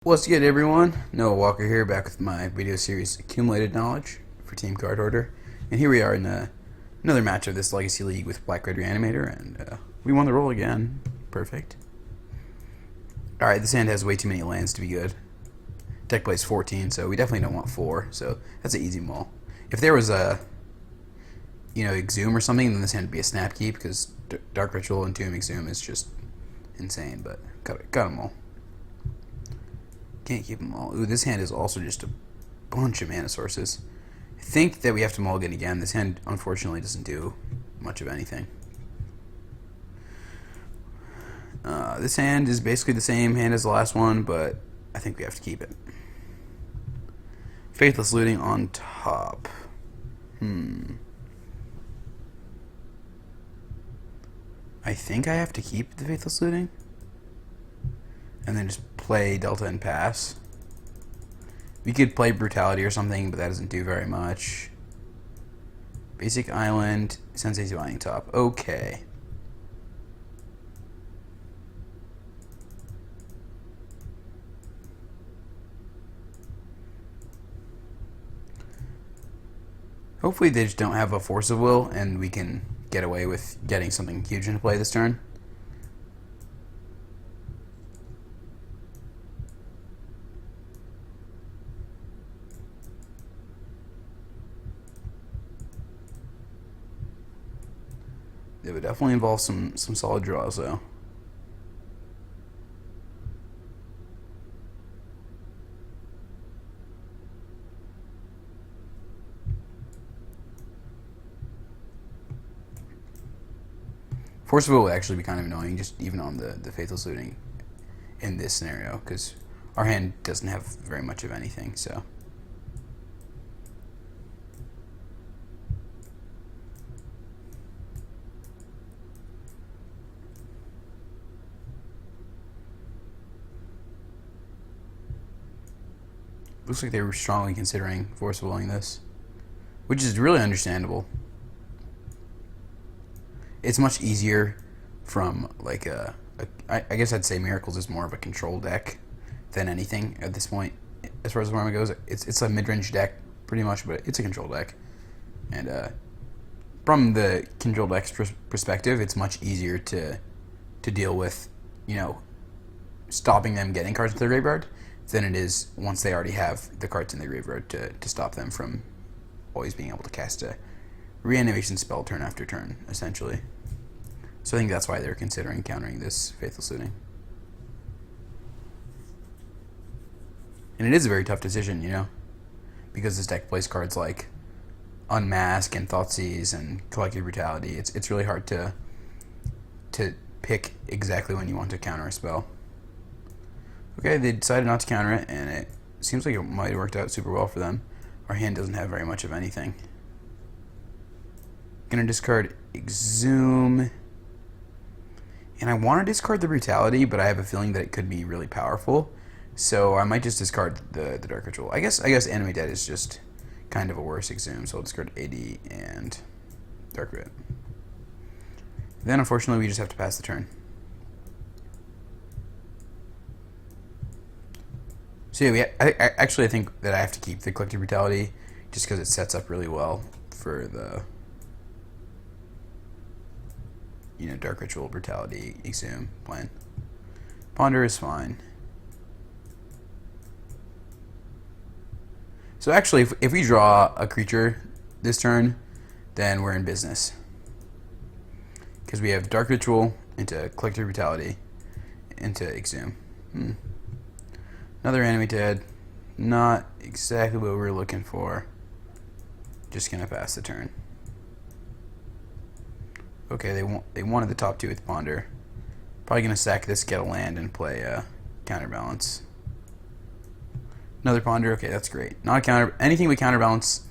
What's good, everyone? Noah Walker here, back with my video series Accumulated Knowledge for Team Cardhoarder. And here we are in another match of this Legacy League with Black Red Reanimator, and we won the roll again. Perfect. Alright, this hand has way too many lands to be good. Deck plays 14, so we definitely don't want 4, so that's an easy mull. If there was a, Exhume or something, then this hand would be a snap keep, because Dark Ritual and Tomb Exhume is just insane, but got them all. Can't keep them all. Ooh, this hand is also just a bunch of mana sources. I think that we have to mulligan again. This hand, unfortunately, doesn't do much of anything. This hand is basically the same hand as the last one, but I think we have to keep it. Faithless Looting on top. I think I have to keep the Faithless Looting. And then just play Delta and pass. We could play Brutality or something, but that doesn't do very much. Basic Island, Sensei's Binding Top. Okay. Hopefully they just don't have a Force of Will, and we can get away with getting something huge into play this turn. It would definitely involve some solid draws, though. Force of Will would actually be kind of annoying, just even on the Faithless Looting in this scenario, because our hand doesn't have very much of anything, so. Looks like they were strongly considering Force of Willing this, which is really understandable. It's much easier from like I guess I'd say Miracles is more of a control deck than anything at this point. As far as the armor goes, it's a mid-range deck pretty much, but it's a control deck. And from the control deck's perspective, it's much easier to deal with, stopping them getting cards into the graveyard than it is once they already have the cards in the graveyard to stop them from always being able to cast a reanimation spell turn after turn, essentially. So I think that's why they're considering countering this Faithless Looting. And it is a very tough decision, because this deck plays cards like Unmask and Thoughtseize and Collective Brutality. It's really hard to pick exactly when you want to counter a spell. Okay, they decided not to counter it, and it seems like it might have worked out super well for them. Our hand doesn't have very much of anything. Gonna discard Exhume. And I want to discard the Brutality, but I have a feeling that it could be really powerful. So I might just discard the Dark Ritual. I guess Enemy Dead is just kind of a worse Exhume, so I'll discard AD and Dark Red. Then unfortunately we just have to pass the turn. So yeah, I think that I have to keep the Collective Brutality just because it sets up really well for the Dark Ritual, Brutality, Exhume plan. Ponder is fine. So actually, if we draw a creature this turn, then we're in business. Because we have Dark Ritual into Collective Brutality into Exhume. Another Enemy Dead. Not exactly what we were looking for. Just gonna pass the turn. Okay, they wanted the top 2 with Ponder. Probably gonna sack this, get a land, and play Counterbalance. Another Ponder. Okay, that's great. Not a counter. Anything with Counterbalance,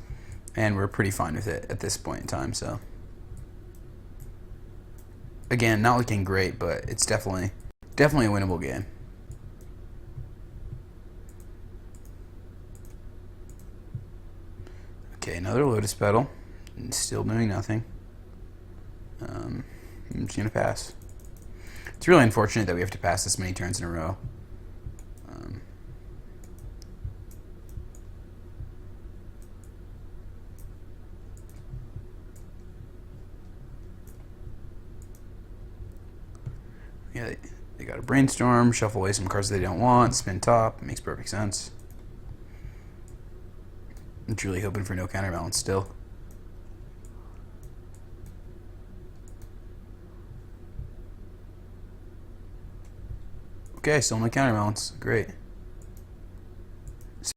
and we're pretty fine with it at this point in time. So again, not looking great, but it's definitely a winnable game. Okay, another Lotus Petal. Still doing nothing. I'm just going to pass. It's really unfortunate that we have to pass this many turns in a row. Yeah, they got a brainstorm, shuffle away some cards they don't want, spin top. Makes perfect sense. I'm truly hoping for no counterbalance still. Okay, still no counterbalance. Great.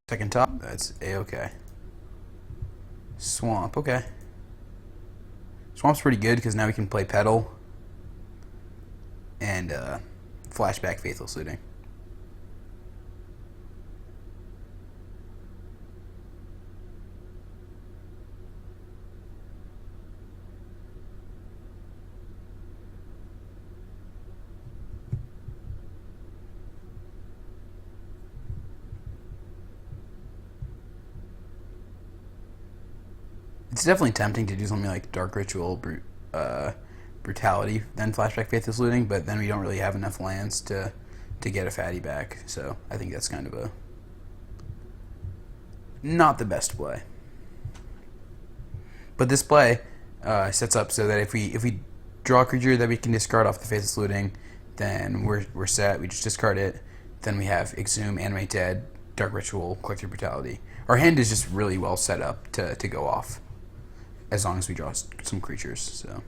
Second top, that's A-okay. Swamp, okay. Swamp's pretty good because now we can play Pedal and flashback Faithless Looting. It's definitely tempting to do something like Dark Ritual, Brutality, then Flashback Faithless Looting, but then we don't really have enough lands to get a fatty back. So I think that's kind of a not the best play. But this play sets up so that if we draw a creature that we can discard off the Faithless Looting, then we're set. We just discard it. Then we have Exhume, Animate Dead, Dark Ritual, Collective Brutality. Our hand is just really well set up to go off, as long as we draw some creatures. So.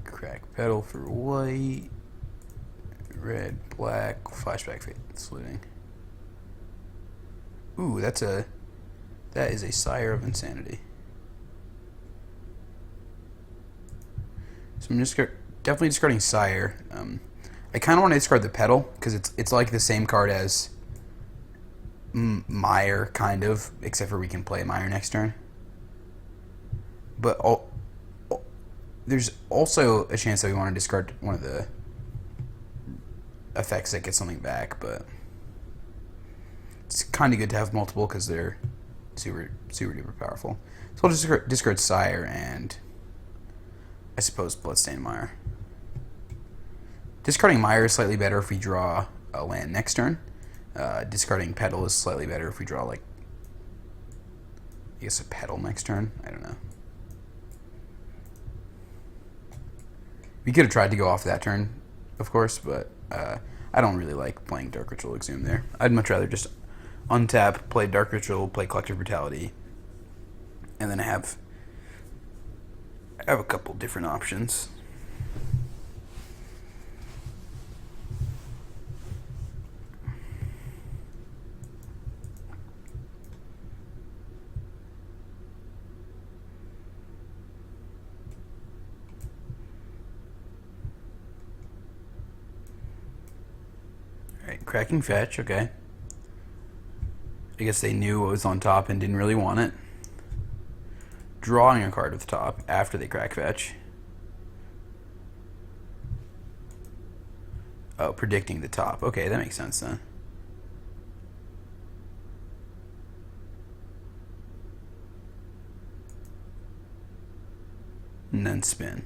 Crack Pedal for white, red, black, flashback Faithless Looting. Ooh, that is a Sire of Insanity. So I'm just definitely discarding Sire. I kind of want to discard the Pedal because it's like the same card as Mire, kind of, except for we can play Mire next turn. But there's also a chance that we want to discard one of the effects that get something back, but it's kind of good to have multiple because they're super duper powerful. So I'll just discard Sire and I suppose Bloodstained Mire. Discarding Mire is slightly better if we draw a land next turn. Discarding Pedal is slightly better if we draw, like, I guess a Pedal next turn. I don't know. We could have tried to go off that turn, of course, but I don't really like playing Dark Ritual Exhume there. I'd much rather just untap, play Dark Ritual, play Collective Brutality, and then I have a couple different options. Cracking Fetch, okay. I guess they knew what was on top and didn't really want it. Drawing a card with top after they crack Fetch. Oh, predicting the top. Okay, that makes sense then. And then spin.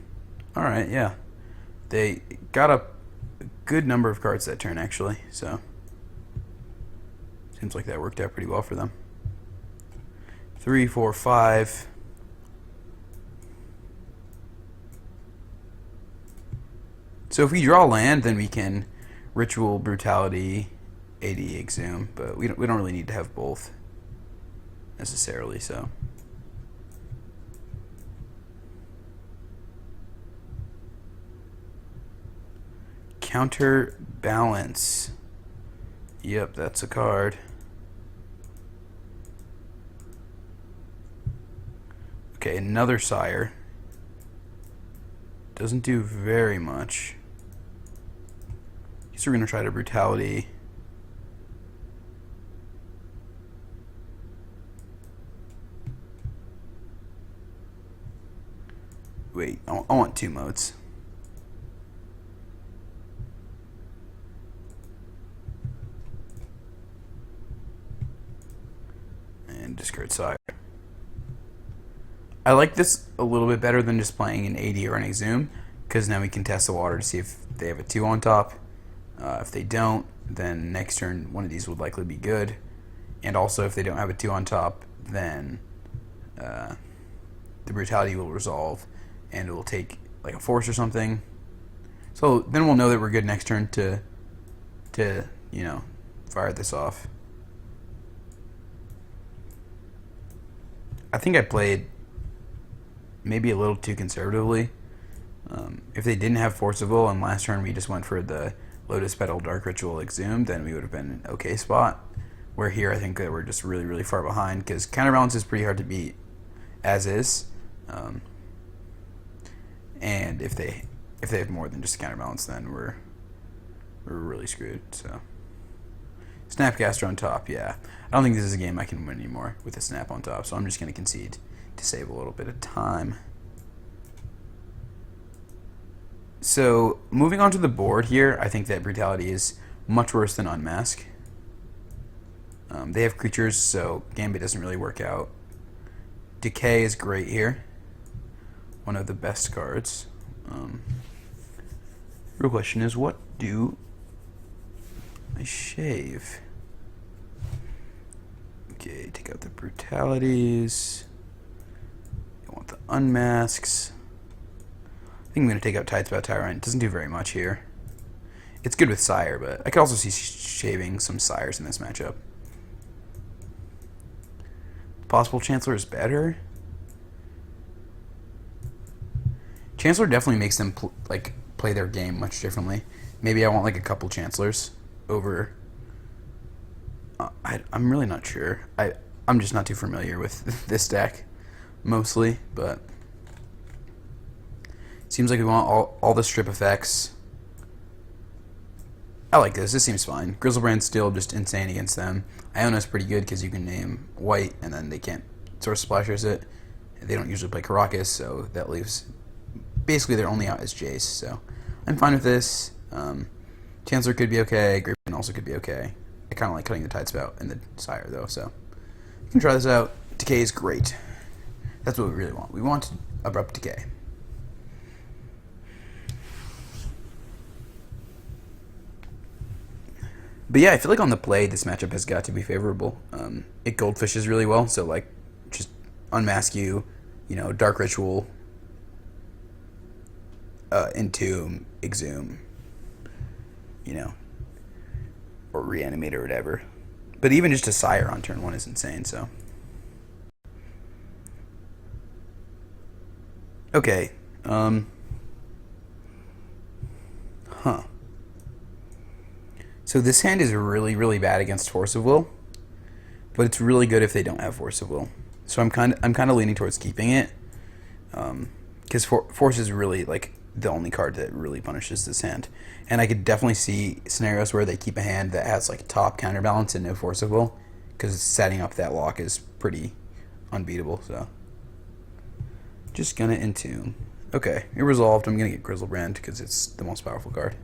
Alright, yeah. They got a good number of cards that turn, actually, so seems like that worked out pretty well for them. 3, 4, 5. So if we draw land, then we can Ritual, Brutality, AD, Exhume, but we don't really need to have both necessarily, so. Counterbalance. Yep, that's a card. Okay, another Sire. Doesn't do very much. Guess we're gonna try to Brutality. Wait, I want 2 modes. insert sire. I like this a little bit better than just playing an AD or an Exhume, because now we can test the water to see if they have a 2 on top. If they don't, then next turn one of these would likely be good. And also if they don't have a 2 on top, then the brutality will resolve and it will take like a force or something. So then we'll know that we're good next turn to you know, fire this off. I think I played maybe a little too conservatively. If they didn't have Force of Will and last turn we just went for the Lotus Petal Dark Ritual Exhumed, then we would have been in an okay spot. Where here I think that we're just really, really far behind because counterbalance is pretty hard to beat as is. And if they have more than just a counterbalance, then we're really screwed. So Snapcaster on top, yeah. I don't think this is a game I can win anymore with a snap on top, so I'm just going to concede to save a little bit of time. So moving on to the board here, I think that Brutality is much worse than Unmask. They have creatures, so Gambit doesn't really work out. Decay is great here. One of the best cards. Real question is, what do I shave? Okay, take out the brutalities. I want the unmasks. I think I'm going to take out Tidespout Tyrant. It doesn't do very much here. It's good with Sire, but I could also see shaving some Sires in this matchup. Possible Chancellor is better. Chancellor definitely makes them play their game much differently. Maybe I want like a couple Chancellors over. I'm really not sure. I'm just not too familiar with this deck, mostly, but seems like we want all the strip effects. I like this. This seems fine. Grizzlebrand's still just insane against them. Iona's pretty good because you can name white and then they can't Source Splashers it. They don't usually play Caracas, so that leaves basically their only out is Jace. So I'm fine with this. Chancellor could be okay. Griffin also could be okay. I kind of like cutting the Tidespout and the Sire though, so you can try this out. Decay is great. That's what we really want. We want Abrupt Decay. But yeah, I feel like on the play, this matchup has got to be favorable. It goldfishes really well, so like just unmask you, Dark Ritual, Entomb, Exhume, or Reanimator or whatever. But even just a Sire on turn 1 is insane, so. Okay. So this hand is really, really bad against Force of Will, but it's really good if they don't have Force of Will. So I'm kind of leaning towards keeping it, because Force is really like the only card that really punishes this hand. And I could definitely see scenarios where they keep a hand that has like top counterbalance and no Force of Will, because setting up that lock is pretty unbeatable. So just gonna Entomb. Okay, it resolved. I'm gonna get Grizzlebrand because it's the most powerful card.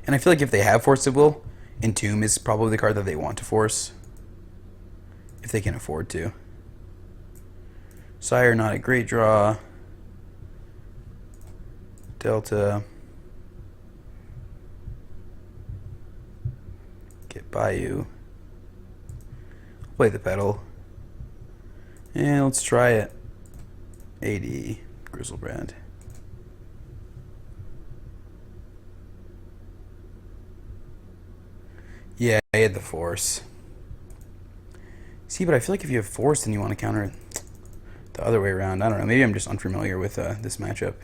And I feel like if they have Force of Will, Entomb is probably the card that they want to force, if they can afford to. Sire, not a great draw. Delta. Get Bayou. Play the Petal. And let's try it. AD, Grizzlebrand. Yeah, I had the Force. See, but I feel like if you have Force, then you want to counter it the other way around. I don't know. Maybe I'm just unfamiliar with this matchup.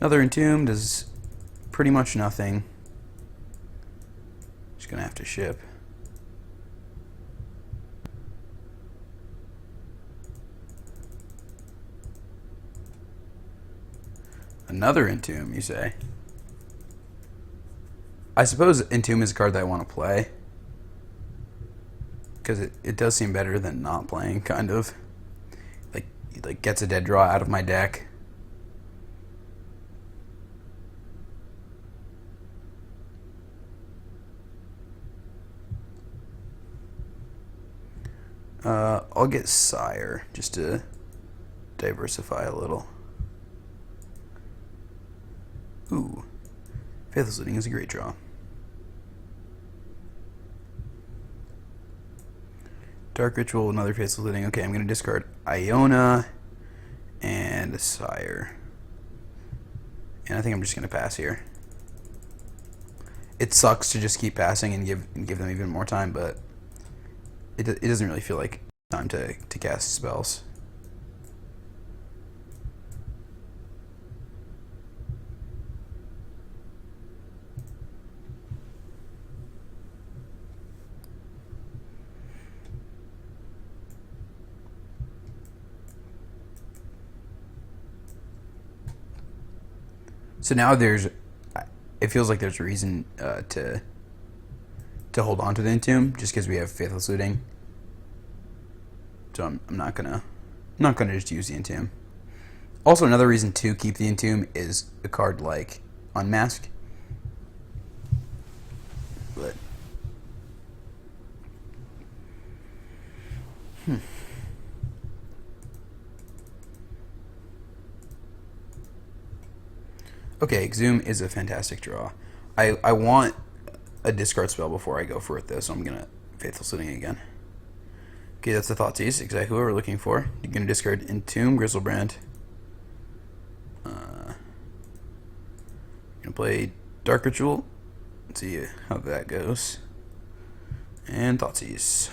Another Entomb does pretty much nothing. Just going to have to ship. Another Entomb, you say? I suppose Entomb is a card that I want to play, because it does seem better than not playing, kind of. Like, He like gets a dead draw out of my deck. I'll get Sire just to diversify a little. Ooh, Faithless Looting is a great draw. Dark Ritual, another Faithless Looting. Okay, I'm going to discard Iona and a Sire. And I think I'm just going to pass here. It sucks to just keep passing and give them even more time, but it doesn't really feel like time to cast spells. So now it feels like there's a reason to hold on to the Entomb just because we have Faithless Looting. So I'm not gonna just use the Entomb. Also, another reason to keep the Entomb is a card like Unmask. But okay, Exhume is a fantastic draw. I want a discard spell before I go for it though, so I'm gonna Faithless Looting again. Okay, that's the Thoughtseize, exactly what we're looking for. You're gonna discard Entomb, Grizzlebrand. Gonna play Dark Ritual. Let's see how that goes. And Thoughtseize.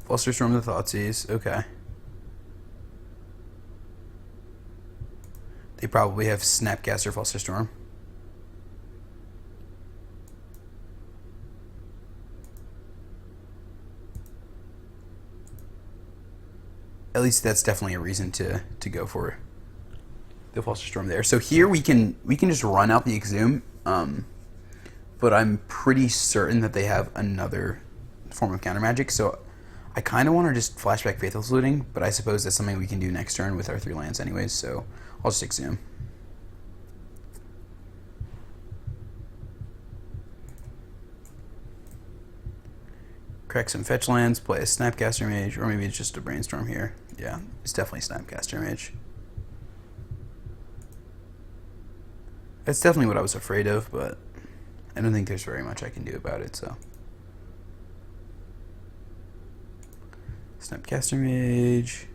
Flusterstorm the Thoughtseize, okay. They probably have Snapcaster Flusterstorm. At least that's definitely a reason to go for the Flusterstorm there. So here we can just run out the Exhume, but I'm pretty certain that they have another form of counter magic. So I kind of want to just flashback Faithless Looting, but I suppose that's something we can do next turn with our 3 lands anyways, so I'll just Exhume. Crack some fetch lands, play a Snapcaster Mage, or maybe it's just a Brainstorm here. Yeah, it's definitely Snapcaster Mage. That's definitely what I was afraid of, but I don't think there's very much I can do about it, so. Snapcaster Mage.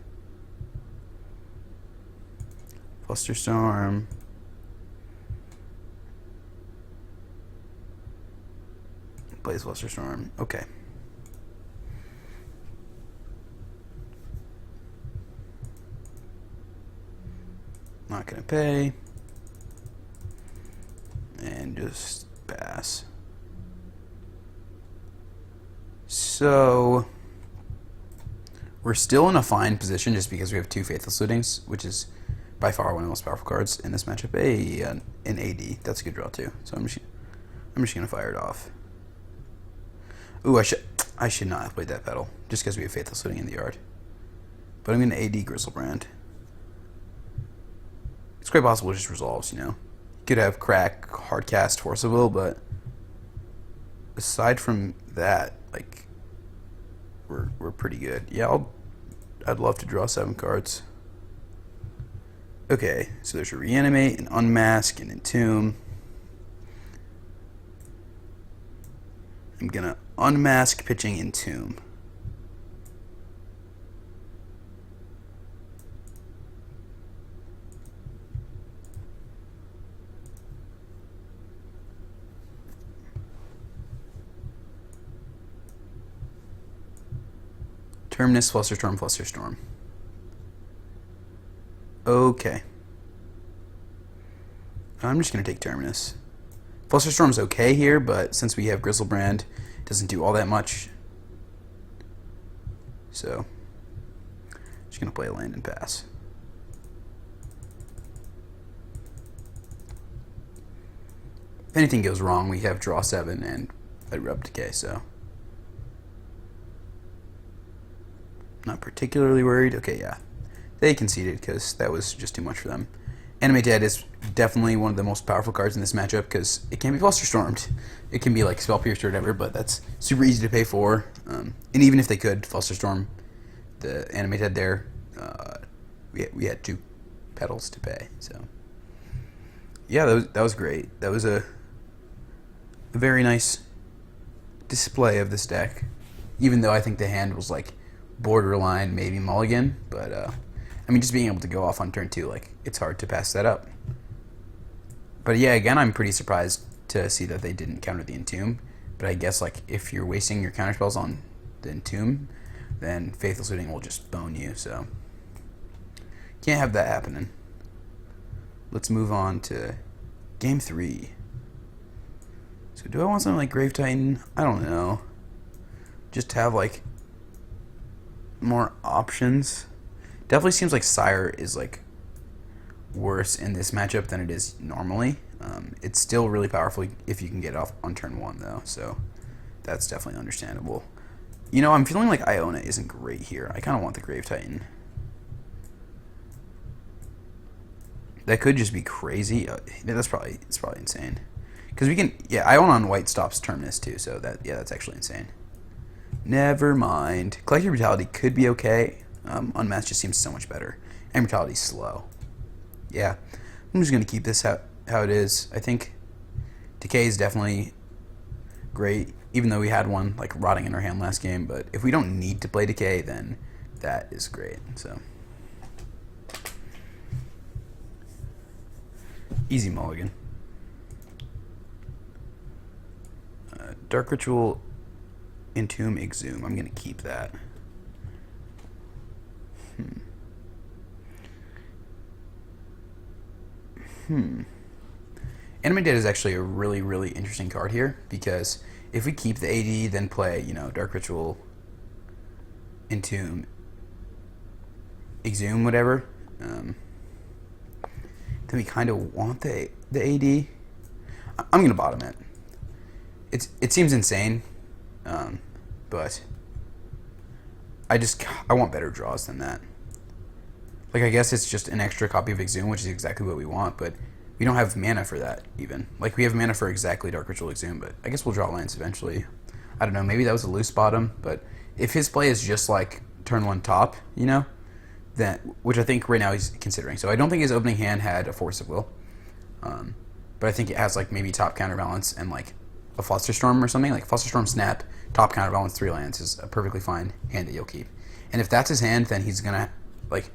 Flusterstorm. Plays Flusterstorm. Okay. Not gonna pay. And just pass. So we're still in a fine position just because we have 2 Faithless Lootings, which is by far one of the most powerful cards in this matchup. An AD, that's a good draw too. So I'm just gonna fire it off. Ooh, I should not have played that pedal just because we have Faithless Looting in the yard. But I'm gonna AD Grizzlebrand. It's quite possible it just resolves, you know. You could have Crack, Hardcast, Force of Will, but aside from that, like, we're pretty good. Yeah, I'd love to draw 7 cards. Okay, so there's a Reanimate, an Unmask, an Entomb. I'm gonna Unmask pitching Entomb. Terminus, Flusterstorm, Flusterstorm. Okay. I'm just going to take Terminus. Flusterstorm's okay here, but since we have Grizzlebrand, it doesn't do all that much. So, just going to play a land and pass. if anything goes wrong, we have draw 7 and Erupt Decay, so not particularly worried. Okay, yeah. They conceded because that was just too much for them. Animate Dead is definitely one of the most powerful cards in this matchup because it can be Flusterstormed. It can be like Spell Pierced or whatever, but that's super easy to pay for. And even if they could Flusterstorm the Animate Dead there, we had 2 petals to pay. So yeah, that was great. That was a very nice display of this deck. Even though I think the hand was like borderline maybe mulligan, but I mean, just being able to go off on turn 2, like, it's hard to pass that up. But yeah, again, I'm pretty surprised to see that they didn't counter the Entomb. But I guess, like, if you're wasting your counterspells on the Entomb, then Faithful Suiting will just bone you, so can't have that happening. Let's move on to Game 3. So do I want something like Grave Titan? I don't know. Just have, like, more options. Definitely seems like Sire is like worse in this matchup than it is normally. It's still really powerful if you can get it off on turn 1 though, so that's definitely understandable. You know, I'm feeling like Iona isn't great here. I kind of want the Grave Titan. That could just be crazy. It's probably insane. Because we can, yeah, Iona on white stops Terminus too, so that's actually insane. Never mind. Collective Brutality could be okay. Unmasked just seems so much better. And Brutality's slow. Yeah. I'm just going to keep this how it is. I think Decay is definitely great, even though we had one like rotting in our hand last game. But if we don't need to play Decay, then that is great. So easy mulligan. Dark Ritual, Entomb, Exhume. I'm going to keep that. Animate Dead is actually a really, really interesting card here because if we keep the AD, then play, you know, Dark Ritual, Entomb, Exhume, whatever, then we kind of want the AD. I'm gonna bottom it. It seems insane, but I want better draws than that. Like, I guess it's just an extra copy of Exhume, which is exactly what we want, but we don't have mana for that, even. Like, we have mana for exactly Dark Ritual Exhume, but I guess we'll draw lands eventually. I don't know, maybe that was a loose bottom, but if his play is just, like, turn 1 top, you know, then, which I think right now he's considering. So I don't think his opening hand had a Force of Will, but I think it has, like, maybe top counterbalance and, like, a Flusterstorm or something. Like, Flusterstorm Snap, top counterbalance, 3 lands is a perfectly fine hand that you'll keep. And if that's his hand, then he's gonna, like,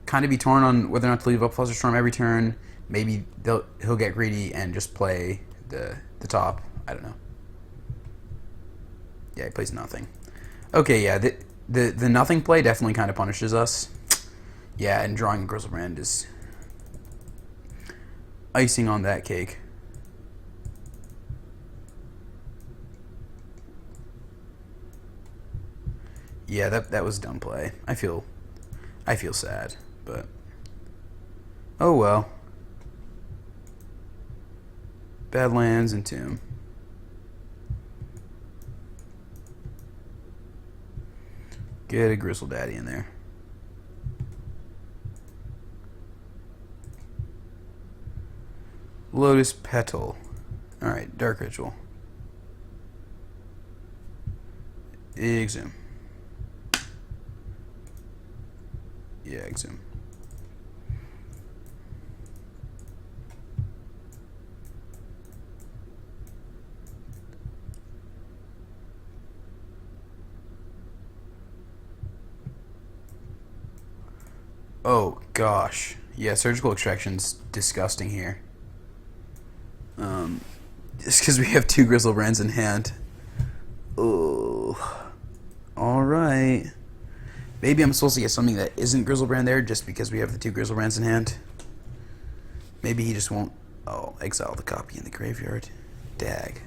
kind of be torn on whether or not to leave up Flusterstorm every turn. Maybe he'll get greedy and just play the top. I don't know. Yeah, he plays nothing. Okay, yeah, the nothing play definitely kind of punishes us. Yeah, and drawing a Griselbrand is icing on that cake. Yeah, that was dumb play. I feel sad, but oh well. Badlands and Tomb. Get a Gristle Daddy in there. Lotus Petal. Alright, Dark Ritual. Exhume. Yeah, Exhume. Oh gosh, yeah, Surgical Extraction's disgusting here. Just because we have 2 Griselbrands in hand. Oh, all right. Maybe I'm supposed to get something that isn't Griselbrand there just because we have the 2 Griselbrands in hand. Maybe he just won't. Oh, exile the copy in the graveyard. Dag.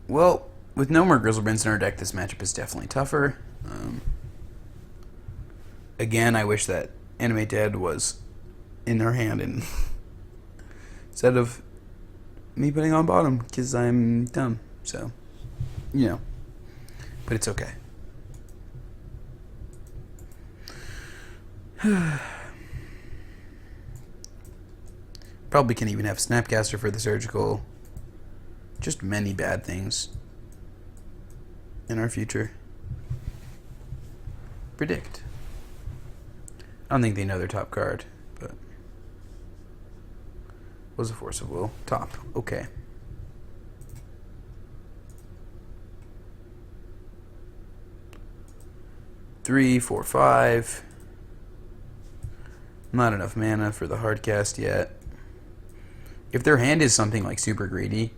Well, with no more Grizzlebrinds in our deck, this matchup is definitely tougher. Again, I wish that Animate Dead was in their hand and instead of me putting on bottom because I'm dumb. So, you know, but it's okay. Probably can even have Snapcaster for the surgical. Just many bad things in our future. Predict. I don't think they know their top card, but was a Force of Will. Top. Okay. Three, 4, 5. Not enough mana for the hard cast yet. If their hand is something like super greedy,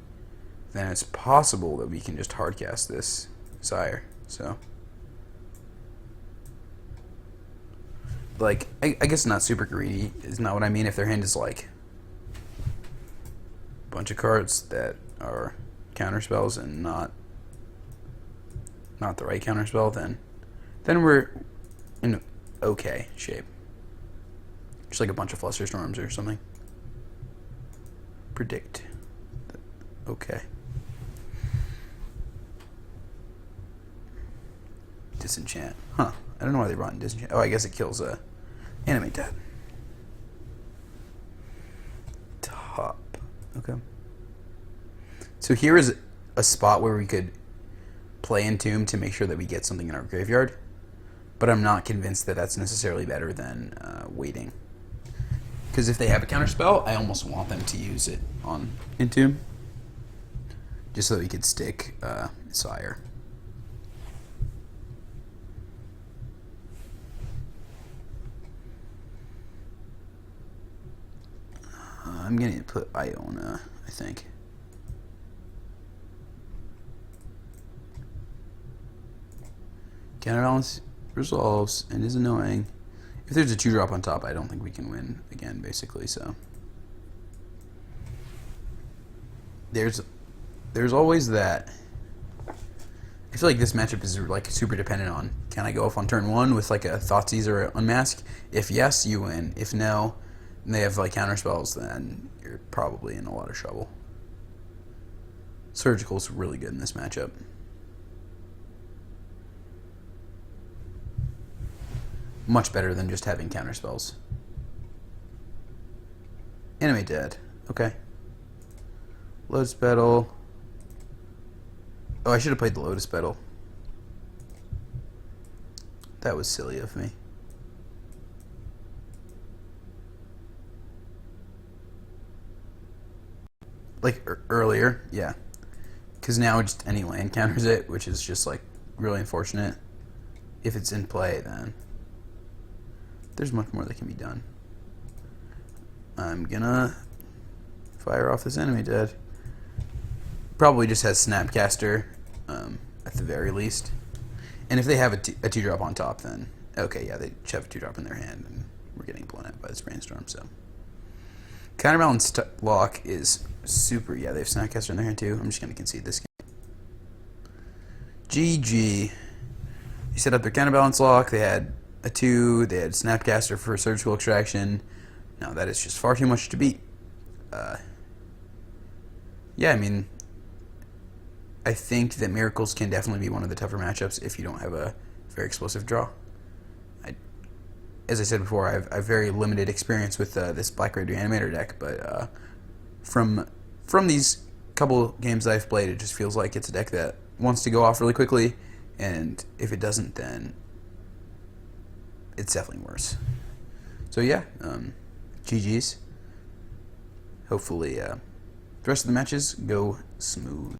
then it's possible that we can just hard cast this Sire. So, like, I guess not super greedy is not what I mean. If their hand is like a bunch of cards that are counter spells and not the right counter spell, then we're in okay shape. Just like a bunch of Flusterstorms or something. Predict. Okay. Disenchant. Huh. I don't know why they brought in Disenchant. Oh, I guess it kills Animate Dead. Top. Okay. So here is a spot where we could play Entomb to make sure that we get something in our graveyard. But I'm not convinced that that's necessarily better than waiting. Because if they have a counterspell, I almost want them to use it on Entomb. Just so that we could stick Sire. I'm going to put Iona, I think. Counterbalance resolves and is annoying. If there's a 2-drop on top, I don't think we can win again, basically, so. There's always that. I feel like this matchup is like super dependent on, can I go off on turn 1 with like a Thoughtseize or an Unmask? If yes, you win. If no, and they have like counterspells, then you're probably in a lot of trouble. Surgical's really good in this matchup. Much better than just having counterspells. Animate Dead. Okay. Lotus Petal. Oh, I should have played the Lotus Petal. That was silly of me. Like earlier, yeah. Because now just any land counters it, which is just like really unfortunate. If it's in play, then there's much more that can be done. I'm gonna fire off this Animate Dead. Probably just has Snapcaster at the very least. And if they have a 2-drop on top, then okay, yeah, they have a 2-drop in their hand, and we're getting blown out by this Brainstorm. So Counterbalance Lock is super. Yeah, they have Snapcaster in their hand too. I'm just gonna concede this game. GG. You set up their Counterbalance Lock. They had a 2. They had Snapcaster for Surgical Extraction. Now that is just far too much to beat. Yeah, I mean, I think that Miracles can definitely be one of the tougher matchups if you don't have a very explosive draw. As I said before, I have very limited experience with this Black-Red Reanimator deck, but from these couple games that I've played, it just feels like it's a deck that wants to go off really quickly, and if it doesn't, then it's definitely worse. So yeah, GG's. Hopefully the rest of the matches go smooth.